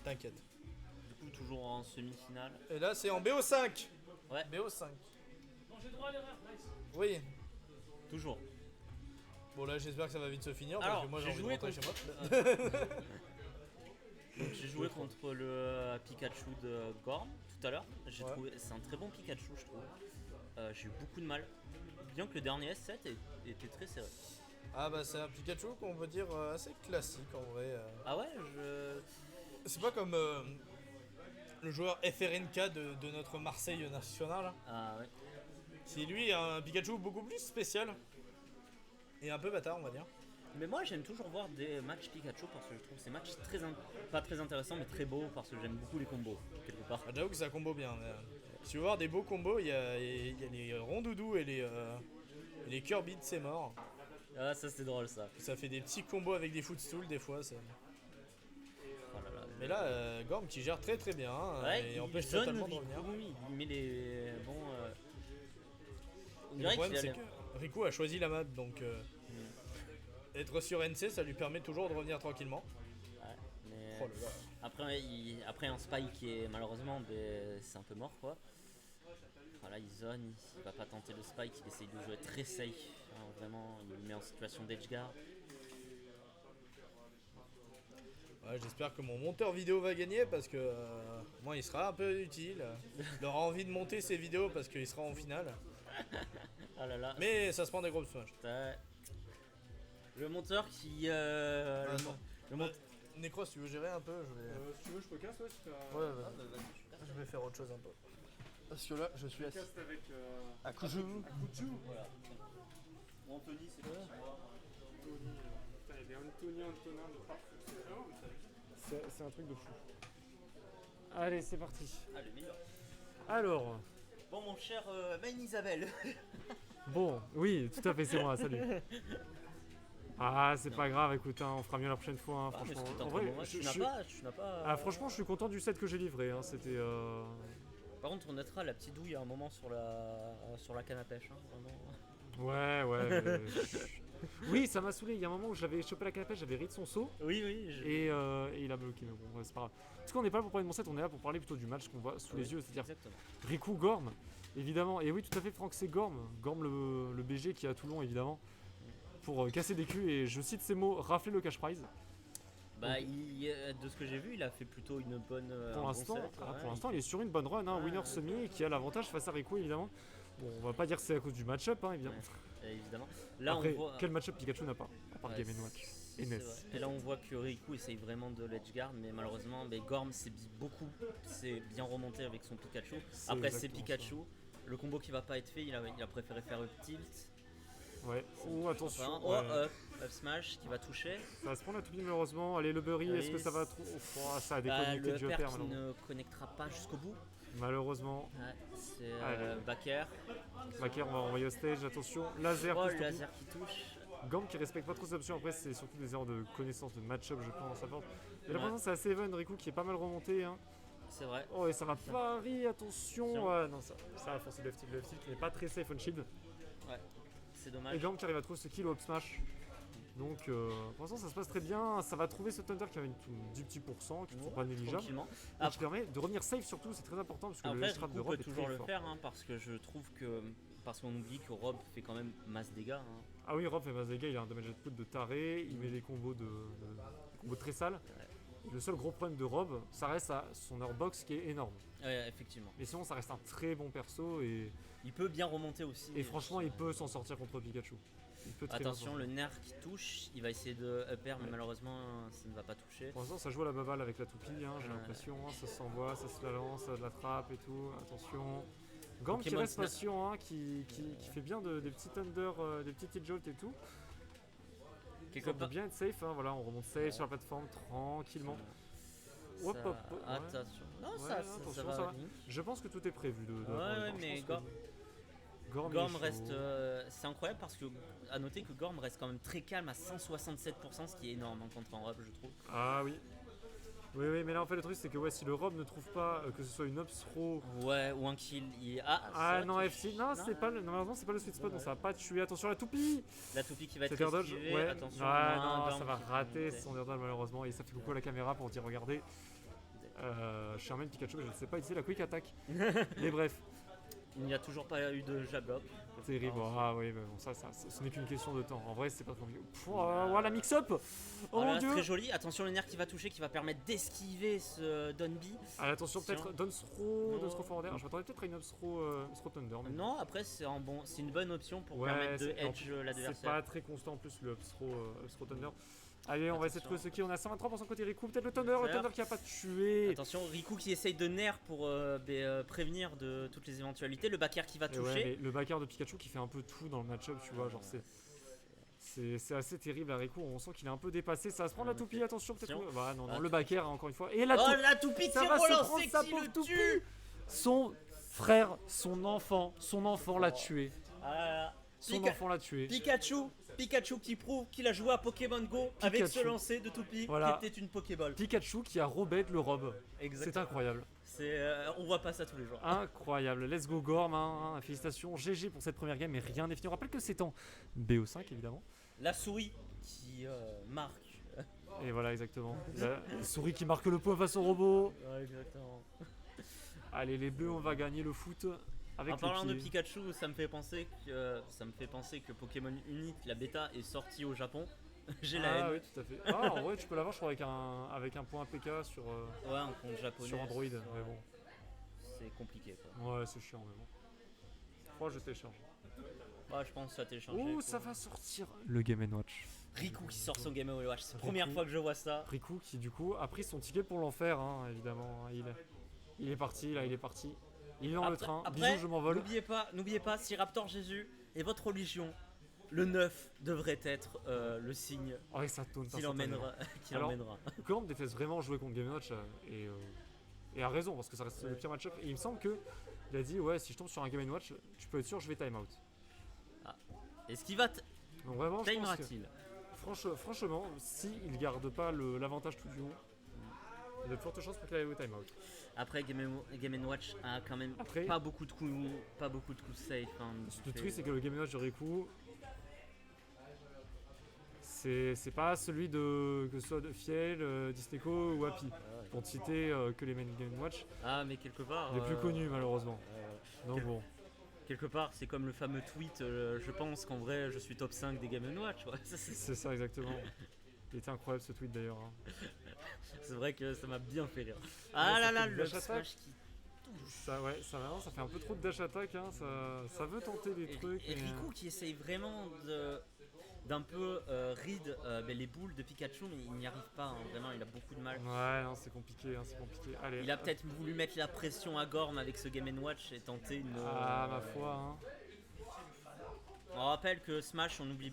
t'inquiète. Du coup, toujours en semi-finale. Et là, c'est en BO5. Ouais, BO5. Non, j'ai droit à l'erreur, nice. Oui. toujours. Bon, là, j'espère que ça va vite se finir parce Alors, que moi, j'ai j'ai envie de joué rentrer contre... chez moi. Donc, j'ai joué contre le Pikachu de Gorm tout à l'heure. J'ai Ouais. trouvé, c'est un très bon Pikachu, je trouve. J'ai eu beaucoup de mal. Bien que le dernier S7 était très serré. Ah, bah, c'est un Pikachu qu'on peut dire assez classique en vrai. Ah ouais, C'est pas comme le joueur FRNK de notre Marseille national. Ah ouais. C'est lui un Pikachu beaucoup plus spécial. Et un peu bâtard, on va dire. Mais moi, j'aime toujours voir des matchs Pikachu parce que je trouve ces matchs pas très intéressants, mais très beaux parce que j'aime beaucoup les combos, quelque part. Ah, j'avoue que ça combo bien. Mais, si tu veux voir des beaux combos, il y a les rondoudous et les Kirby de ses morts. Ah, ça c'est drôle ça. Ça fait des petits combos avec des footstools des fois. Oh là là. Mais là, Gorm qui gère très très bien Ouais, et il empêche zone totalement de Riku, revenir. il met les bons. On Le dirait problème, qu'il c'est a que Riku a choisi la map donc être sur NC, ça lui permet toujours de revenir tranquillement. Ouais, mais Oh là là. après un spike qui est malheureusement c'est un peu mort quoi. Voilà, il zone, il va pas tenter le spike, il essaye de jouer très safe. Hein, vraiment, il le met en situation d'edge guard. Ouais, j'espère que mon monteur vidéo va gagner parce que moi il sera un peu utile. Il aura envie de monter ses vidéos parce qu'il sera en finale. Ah là là. Mais ça se prend des gros smash. Putain. Le monteur qui. Le Bah, Necros, si tu veux gérer un peu, je vais. Si tu veux, je peux casse, ouais, si t'as. Ouais, je vais faire autre chose un peu. Parce que là, je suis assis. Casse avec. À Kuju. Voilà. Anthony, c'est quoi Anthony. Putain, il y a des Anthony Antonin de partout. C'est un truc de fou. Allez, c'est parti. Ah, le meilleur. Alors. Bon, mon cher Maine Isabelle. Bon, oui, tout à fait, c'est moi, salut. Ah, c'est pas grave, écoute, hein, on fera mieux la prochaine fois, hein, Ah, mais franchement. c'était un En très vrai, bon match. je- Tu n'as pas. Ah, franchement, je suis content du set que j'ai livré, hein, c'était. Par contre, on notera la petite douille à un moment sur la canne à pêche. Hein, vraiment. Ouais. Oui, ça m'a saoulé. Il y a un moment où j'avais chopé la canne à pêche, j'avais ri de son saut Oui, oui. et il a bloqué. Mais bon, ouais, c'est pas grave. Parce qu'on n'est pas là pour parler de mon set, on est là pour parler plutôt du match qu'on voit sous les yeux, c'est-à-dire Exactement. Riku Gorm, évidemment. Et oui, tout à fait, Franck, c'est Gorm. Gorm, le BG qui est à Toulon, évidemment. Pour casser des culs, et je cite ces mots, rafler le cash prize. Bah, de ce que j'ai vu, il a fait plutôt une bonne. Pour un l'instant, bon set, ouais. pour l'instant, il est sur une bonne run, hein, Ouais. winner semi, qui a l'avantage face à Riku, évidemment. Bon, on va pas dire que c'est à cause du match-up, hein, évidemment. Ouais, évidemment. Là, Après, on voit. quel match-up Pikachu n'a pas, à part Ouais, Game Watch c'est et NES. vrai. Et là, on voit que Riku essaye vraiment de l'edge guard, mais malheureusement, Gorm c'est bien remonté avec son Pikachu. C'est Après, c'est exactement Pikachu. Le combo qui va pas être fait, il a préféré faire up tilt. Ouais. Oh, attention. Enfin, ouais. up smash qui va toucher. Ça va se prendre la toupie malheureusement. Allez, le Burry, Oui, est-ce que ça va trop. Oh, ça a Bah, déconnecté le du upper upper, qui malheureusement. ne connectera pas jusqu'au bout. Malheureusement. Ouais, c'est Allez. Backer. Macaire, on va envoyer au stage. Attention, laser. Oh, plus le toupie. laser qui touche. Gorm qui respecte pas trop ses options. Après, c'est surtout des erreurs de connaissance de match-up, je pense, à force. Et là, Ouais. pour l'instant, c'est assez even. Riku qui est pas mal remonté. Hein. C'est vrai. Oh, et ça va pari, attention. Attention. Ouais, non, ça va forcer le FT. Le FT qui n'est pas très safe on shield. Ouais, c'est Et dommage. Gorm qui arrive à trouver ce kill au up smash. Donc, pour l'instant, ça se passe très bien. Ça va trouver ce Thunder qui avait 10 petits pourcents, qui ne sont pas négligeables. Tranquillement. Et qui permet de revenir safe surtout, c'est très important parce que le Après, ledge trap de Riku Rob peut est toujours très le fort. faire hein, parce que je trouve que. Parce qu'on oublie que Rob fait quand même masse dégâts. Hein. Ah oui, Rob fait masse dégâts, il a un damage output de taré, il met des combos des combos très sales. Et le seul gros problème de Rob, ça reste à son airbox qui est énorme. Ouais, effectivement. Mais sinon, ça reste un très bon perso et Il peut bien remonter aussi. franchement, il peut s'en sortir contre Pikachu. Il peut très bien Attention, s'en le sortir. nerf qui touche, il va essayer de upper, mais Ouais. malheureusement, ça ne va pas toucher. Pour l'instant, ça joue à la baballe avec la toupie, hein, j'ai Ouais. l'impression. Hein, ça s'envoie, ça se la lance, ça la trappe et tout. Attention. Gorm qui Pokémon reste Snap. patient, hein, qui fait bien des petits thunder, des petits hit jolts et tout. Quelque Ça peut part. bien être safe, hein, voilà, on remonte safe sur la plateforme tranquillement. Ça- Hop, hop, hop, ouais. Attention. Non, Ouais, ça attention, va. ça va. Link. Je pense que tout est prévu de Ouais, ouais, je mais pense que Gorm- Gorm, Gorm il est reste. chaud. C'est incroyable parce que, à noter que Gorm reste quand même très calme à 167%, ce qui est énorme hein, contre un Rob, je trouve. Ah oui. Oui, mais là en fait le truc c'est que ouais, si le Rob ne trouve pas que ce soit une ups throw. Ouais, ou un kill. Ah ça non, touche. FC, non, c'est pas le, malheureusement c'est pas le sweet spot, donc ça va pas tuer. Attention à la toupie. La toupie qui va être C'était un dodge, esquivée, ouais. attention. Ouais, non, non, Gorm ça va qui rater monter. son air dodge malheureusement. Et ça fait coucou à la caméra pour dire regardez. Charmaine, Pikachu, je ne sais pas utiliser la Quick Attack. Mais bref, Il n'y a toujours pas eu de jab block. terrible. Ah oui, mais bon, ça, ce n'est qu'une question de temps. En vrai, c'est pas compliqué. Voilà, mix-up. Oh Voilà, mon dieu. très joli. Attention, le nerf qui va toucher, qui va permettre d'esquiver ce Donby. Allez, attention, peut-être Tiens. Dunsthrow Non. forward air. Je m'attendais peut-être à une Upthrow Thunder. Mais Non, après, c'est une bonne option pour Ouais, permettre de c'est- en edge C'est l'adversaire. pas très constant en plus le Upthrow Thunder. Allez, on va essayer de trouver ce qui. On a 123% côté Riku. Peut-être le Thunder qui a pas tué. Attention, Riku qui essaye de nerf pour prévenir de toutes les éventualités. Le backer qui va Et ouais, toucher. mais le backer de Pikachu qui fait un peu tout dans le match-up, tu vois, genre c'est assez terrible à Riku, on sent qu'il est un peu dépassé, ça va se prendre la toupie, attention peut-être. Attention. Bah non, Ah. le backer hein, encore une fois. Et la Oh, toupie, la toupie ça qui va se relance prendre sa qui pauvre le toupie. tue. Son frère, son enfant l'a tué. Ah, Son Pika- enfant l'a tué. Pikachu qui prouve qu'il a joué à Pokémon Go avec ce lancer de toupie Voilà. qui était une Pokéball. Pikachu qui a robait le robe. Exact. C'est incroyable. On voit pas ça tous les jours. Incroyable. Let's go Gorm, hein. Félicitations, GG pour cette première game, mais rien n'est fini. On rappelle que c'est en BO5 évidemment. La souris qui marque. Et voilà, exactement. La souris qui marque le point face au robot. Ouais, exactement. Allez, les bleus, on va gagner le foot avec En les parlant de pieds. Pikachu, ça me fait penser que Pokémon Unite, la bêta, est sortie au Japon. J'ai la Ah haine. oui, tout à fait. Ah, en vrai, tu peux l'avoir, je crois, avec un point APK sur, Ouais, un compte japonais. sur Android. Mais bon, C'est compliqué quoi. ouais, c'est chiant, mais bon. Je crois que je télécharge. Bah, je pense que ça a téléchargé. Oh, quoi. ça va sortir le Game & Watch. Riku qui sort son Game Watch. C'est la Riku. première fois que je vois ça. Riku qui, du coup, a pris son ticket pour l'enfer, hein, évidemment. Il est parti, là, il est parti. Il est dans le train. Après, Bisous, je m'envole. n'oubliez pas, si Raptor Jésus est votre religion, le 9 devrait être le signe Oh, et ça tourne qui l'emmènera. Alors, Gorm déteste vraiment jouer contre Game & Watch et a raison, parce que ça reste le pire match-up. Et il me semble que il a dit, ouais, si je tombe sur un Game & Watch, tu peux être sûr, je vais time out. Est-ce qu'il va Donc vraiment, je pense que, timera-t-il? franchement, s'il garde pas l'avantage tout du long, il y a de fortes chances pour qu'il aille au timeout. Après, Game & Watch a quand même Après, pas beaucoup de coups safe. Hein, le truc, c'est que le Game & Watch de Riku, c'est pas celui que ce soit de Fiel, Disneco ou Happy. Pour ne citer que les main Game & Watch, Ah, mais quelque part. les plus connus malheureusement. Donc bon. Quelque part, c'est comme le fameux tweet. Je pense qu'en vrai, je suis top 5 des Game & Watch. Ouais, C'est ça exactement. Il était incroyable ce tweet d'ailleurs. Hein. c'est vrai que ça m'a bien fait rire. Ah ça là fait là, du le dash attack. smash qui. Ça, ouais, ça fait un peu trop de dash attack. Hein. Ça veut tenter des trucs. Et mais, Riku qui essaye vraiment d'un peu read les boules de Pikachu, mais il n'y arrive pas. Hein. Vraiment, il a beaucoup de mal. Ouais, non, c'est compliqué. Hein, c'est compliqué. Allez. Il a peut-être voulu mettre la pression à Gorm avec ce Game & Watch et tenter une. Ah, ma foi. Hein. On rappelle que Smash, on oublie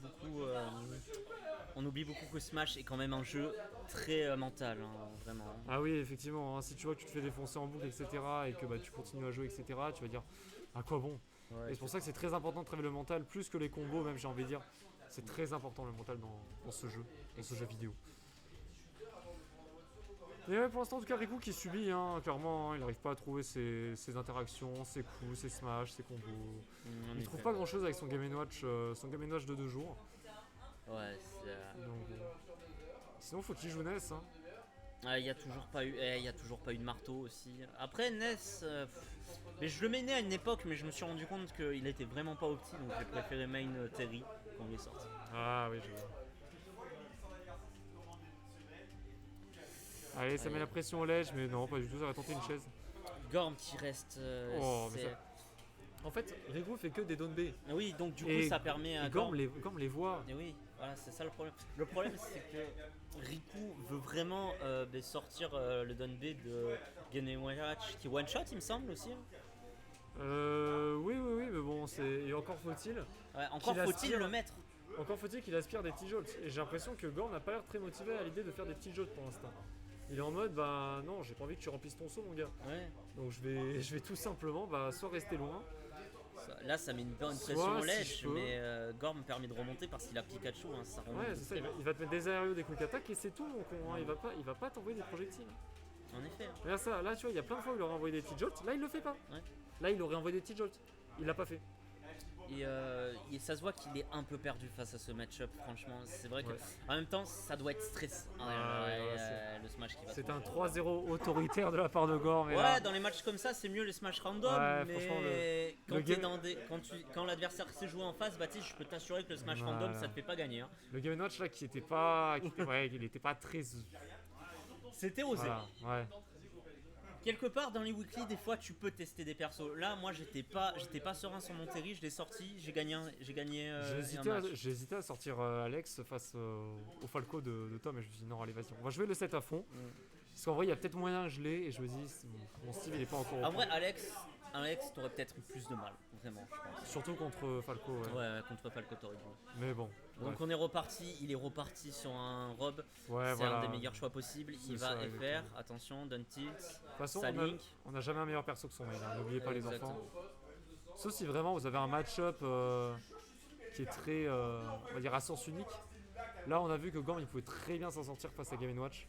beaucoup que Smash est quand même un jeu très mental, hein, vraiment. Ah oui, effectivement, hein, si tu vois que tu te fais défoncer en boucle, etc., et que bah, tu continues à jouer, etc., tu vas dire à quoi bon. Ouais, Et c'est pour ça que c'est très important de travailler le mental, plus que les combos, même j'ai envie de dire. C'est très important le mental dans ce jeu vidéo. Et ouais, pour l'instant, en tout cas, Riku qui subit, hein, clairement, hein, il n'arrive pas à trouver ses interactions, ses coups, ses smash, ses combos. en Il trouve effet. pas grand chose avec son Game & Watch, de 2 jours. Ouais, c'est. Donc, sinon, faut qu'il joue Ness. Hein. Il y a toujours pas eu de marteau aussi. Après Ness, mais je le menais à une époque, mais je me suis rendu compte qu'il était vraiment pas opti, donc j'ai préféré main Terry quand il est sorti. Ah oui, je vois. Allez, ça met la pression au ledge, mais non, pas du tout, ça va tenter une chaise. Gorm qui reste. Oh, mais En fait, Riku fait que des down B. Oui, donc du coup Et- ça permet à Et Gorm les voit. Et oui, voilà, c'est ça le problème. Le problème, c'est que Riku veut vraiment sortir le down B de Game & Watch qui one shot, il me semble aussi. Hein. Oui, mais bon, et encore faut-il. Ouais, encore Qu'il faut-il aspire. le mettre. Encore faut-il qu'il aspire des petits jolts. Et j'ai l'impression que Gorm n'a pas l'air très motivé à l'idée de faire des petits jolts pour l'instant. Il est en mode, bah non, j'ai pas envie que tu remplisses ton saut, mon gars. Ouais. Donc je vais tout simplement, soit rester loin. Là, ça met une bonne Soit, pression au si ledge, je peux. mais Gorm permet de remonter parce qu'il a Pikachu. Hein, ça remonte Ouais, c'est ça, très il va te mettre des aérios, des quick attack et c'est tout, mon con. Hein. Il va pas t'envoyer des projectiles. bien. En effet. Hein. Regarde ça, là tu vois, il y a plein de fois où il aurait envoyé des petits jolts. Là, il le fait pas. Ouais. Là, il aurait envoyé des petits jolts. Il l'a pas fait. et ça se voit qu'il est un peu perdu face à ce match-up. Franchement, c'est vrai que en même temps, ça doit être stressant. Le smash qui va. C'est un 3-0 autoritaire de la part de Gorm. Ouais, là, dans les matchs comme ça, c'est mieux les smash random. Ouais, mais franchement, quand l'adversaire s'est joué en face, bah, je peux t'assurer que le smash Voilà. random, ça te fait pas gagner. Hein. le Game Watch là qui était pas, il était pas très. C'était osé. Voilà, ouais. Quelque part dans les weekly, des fois tu peux tester des persos. Là, moi j'étais pas serein sur mon Terry, je l'ai sorti, j'ai gagné un match. J'ai hésité à sortir Alex face au Falco de Tom et je me suis dit non, allez, vas-y, on va jouer le set à fond. Parce qu'en vrai, il y a peut-être moyen que je l'ai et je me dis, mon Steve il est pas encore au En point. vrai, Alex t'aurais peut-être eu plus de mal, vraiment, je pense. Surtout contre Falco. Ouais, contre Falco t'aurais dû. Mais bon. Donc on est reparti, il est reparti sur un Rob. Ouais, c'est voilà. un des meilleurs choix possibles. C'est Il va ça, FR, exactement. attention, Don't Tilt, De toute façon, sa Link. on n'a jamais un meilleur perso que son main, hein. N'oubliez pas les Exactement. enfants. Sauf si vraiment vous avez un match-up qui est très, on va dire, à sens unique. Là, on a vu que Gorm il pouvait très bien s'en sortir face à Game & Watch.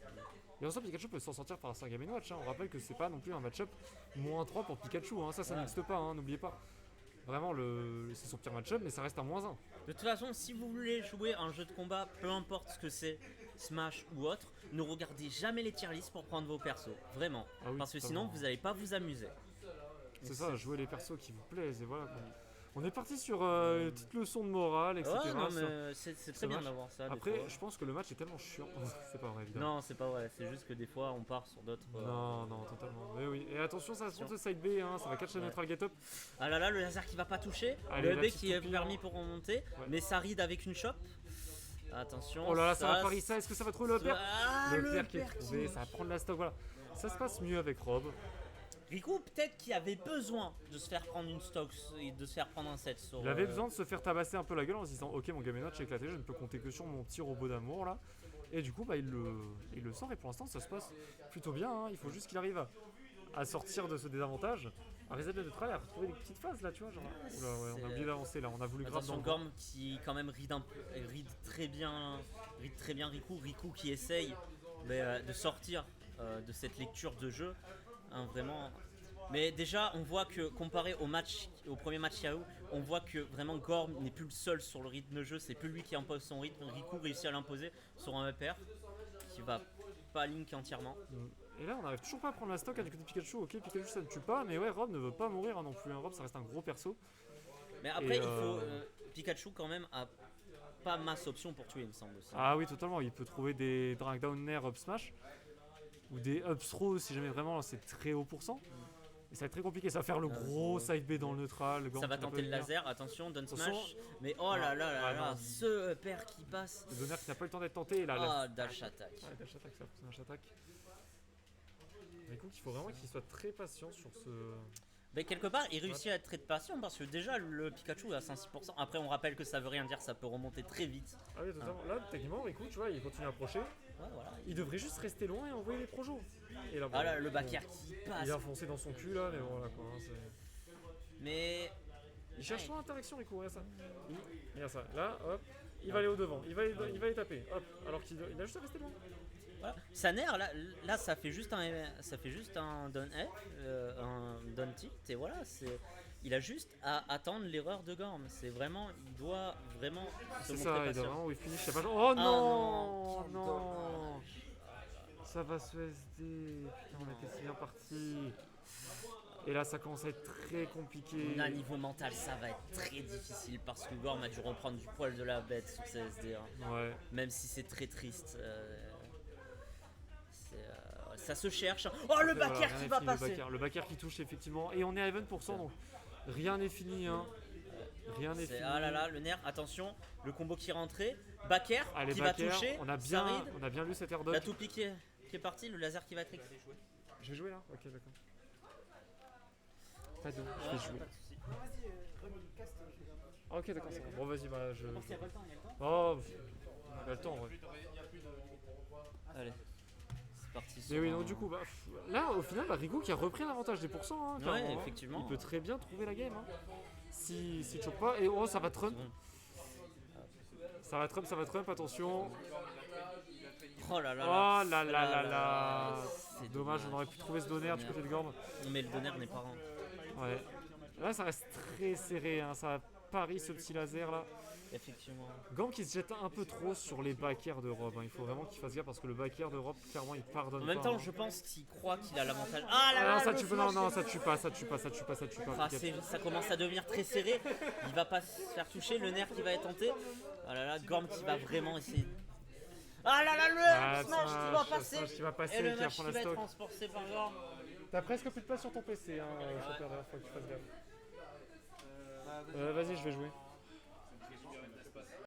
Et en soi, Pikachu peut s'en sortir face à Game & Watch. Hein. On rappelle que c'est pas non plus un match-up -3 pour Pikachu. Hein. Ça n'existe pas, hein, n'oubliez pas. Vraiment, c'est son pire match-up, mais ça reste un -1. De toute façon, si vous voulez jouer un jeu de combat, peu importe ce que c'est, Smash ou autre, ne regardez jamais les tier lists pour prendre vos persos. Vraiment. Ah oui, Parce que totalement. sinon, vous n'allez pas vous amuser. C'est ça, jouer les persos qui vous plaisent. Et voilà, quoi. On est parti sur une petite leçon de morale, etc. Ouais, non, sur- mais c'est très bien match. d'avoir ça. des Après, fois. je pense que le match est tellement chiant. C'est pas vrai, évidemment. Non, c'est pas vrai. C'est juste que des fois, on part sur d'autres. Non, totalement. Mais oui. Et attention, ça se monte le side B, hein, ça va catch la neutral get up. Ah là là, le laser qui va pas toucher. Allez, Le la B petite qui est toupie, permis hein. pour remonter. Ouais. Mais ça ride avec une chop. Attention. Oh là là, ça va pari ça. Est-ce que ça va trouver le père Ah, Le père qui est père trouvé, ça va prendre la stock. Voilà. Ça se passe mieux avec Rob. Riku, peut-être qu'il avait besoin de se faire prendre une stock et de se faire prendre un set sur. Il avait besoin de se faire tabasser un peu la gueule en se disant ok, mon Game & Watch est éclaté, je ne peux compter que sur mon petit robot d'amour là. Et du coup, bah, il le sort et pour l'instant, ça se passe plutôt bien. Hein. Il faut juste qu'il arrive à sortir de ce désavantage, à reset le travail, à retrouver des petites phases là, tu vois. Genre, oula, ouais, on a oublié d'avancer là, on a voulu grave dans Attention le Gorm qui quand même ride très bien Riku qui essaye de sortir de cette lecture de jeu, hein, vraiment. Mais déjà on voit que comparé au premier match Yahoo, on voit que vraiment Gorm n'est plus le seul sur le rythme de jeu, c'est plus lui qui impose son rythme. Riku réussit à l'imposer sur un upper qui va pas link entièrement. Et là, on n'arrive toujours pas à prendre la stock avec du côté Pikachu. Ok, Pikachu ça ne tue pas, mais ouais, Rob ne veut pas mourir hein, non plus. Hein. Rob, ça reste un gros perso. Mais après Et, il faut Pikachu quand même a pas masse options pour tuer, il me semble aussi. Ah oui, totalement. Il peut trouver des drag down air up smash ou des up throw si jamais vraiment c'est très haut pourcent. Et ça va être très compliqué. Ça va faire le gros side B dans le neutral. Ça va tenter le laser, attention, Don't Attention. Smash. Mais oh là là là Ah, là, non. ce pair qui passe. Le donner qui n'a pas eu le temps d'être tenté. Et là, Ah, dash attack. Ouais, dash attack, ça pousse un dash attack. Mais écoute, il faut vraiment qu'il soit très patient sur ce. Mais quelque part, il réussit à être très patient parce que déjà le Pikachu est à 106%. Après, on rappelle que ça veut rien dire, ça peut remonter très vite. Ah oui, totalement. Là, techniquement, écoute, tu vois, il continue à approcher. Ouais, voilà. Il devrait juste rester loin et envoyer les projos. Et là, Ah là, bon, le backer qui passe. il a foncé dans son cul là, mais voilà quoi. Hein, Mais il cherche trop l'interaction, Rico, regarde ça. Regarde ça. Là, hop, il va aller au devant. Il va les taper. Hop, alors qu'il a juste à rester loin. voilà. Saner, là, ça fait juste un down F, un down tilt et voilà. Il a juste à attendre l'erreur de Gorm. C'est vraiment, il doit vraiment se C'est montrer ça, il doit patient. vraiment, il finit, je sais pas. Oh non, non, non. Ça va se SD. Putain, on était si bien parti. Et là, ça commence à être très compliqué. Là, niveau mental, ça va être très difficile parce que Gorm a dû reprendre du poil de la bête sur ses SD1. Ouais. Même si c'est très triste. Ça se cherche. Oh, le backer Voilà, qui rien va n'est fini, passer. le backer qui touche effectivement. Et on est à 20%, donc rien n'est fini. Hein. Rien n'est fini. Ah là là, le nerf, attention. Le combo qui est rentré. Backer Allez, qui backer, va toucher. on a ça bien, ride. on a bien lu cet air dodge. La toupie qui est partie. Le laser qui va être exécuté. Je vais jouer là. Ok, d'accord. Pas de, je vais jouer. Ah, ok, d'accord, c'est bon. Bon, vas-y, bah je. Oh, il y a le temps, en vrai. Allez, c'est parti. Mais sur oui, un- donc du coup, bah, là, au final, bah, Rico qui a repris un avantage des pourcents. Hein, clairement, hein. effectivement. Il peut très bien trouver la game. Hein. Si chope pas. Et oh, ça va Trump. Ça va Trump, attention. Oh là là Oh là là là là. C'est Dommage, on aurait pu trouver ce donner du côté de Gorm. Mais le donner n'est pas rend. Ouais. Là, ça reste très serré. Hein. Ça va pari ce petit laser là. Effectivement. Gant qui se jette un peu trop sur les backers de Rob. Il faut vraiment qu'il fasse gaffe parce que le backer de Rob, clairement, il pardonne En même pas, temps, hein. je pense qu'il croit qu'il a l'avantage. Ah là Ah là, non, ça le tue pas, smash, non, c'est- ça tue pas, ça tue pas, ça tue pas, ça tue pas. Ah, t'inquiète. ça commence à devenir très serré. Il va pas se faire toucher. Le nerf qui va être tenté. Ah là là, Gorm qui va vraiment essayer. Ah là là, le smash qui va passer. Smash qui va passer, Et le qui va match prendre qui la va être stock. transporté par Gorm. T'as presque plus de place sur ton PC, hein, Chopper, d'ailleurs, faut que tu fasses gaffe. Vas-y, je vais jouer.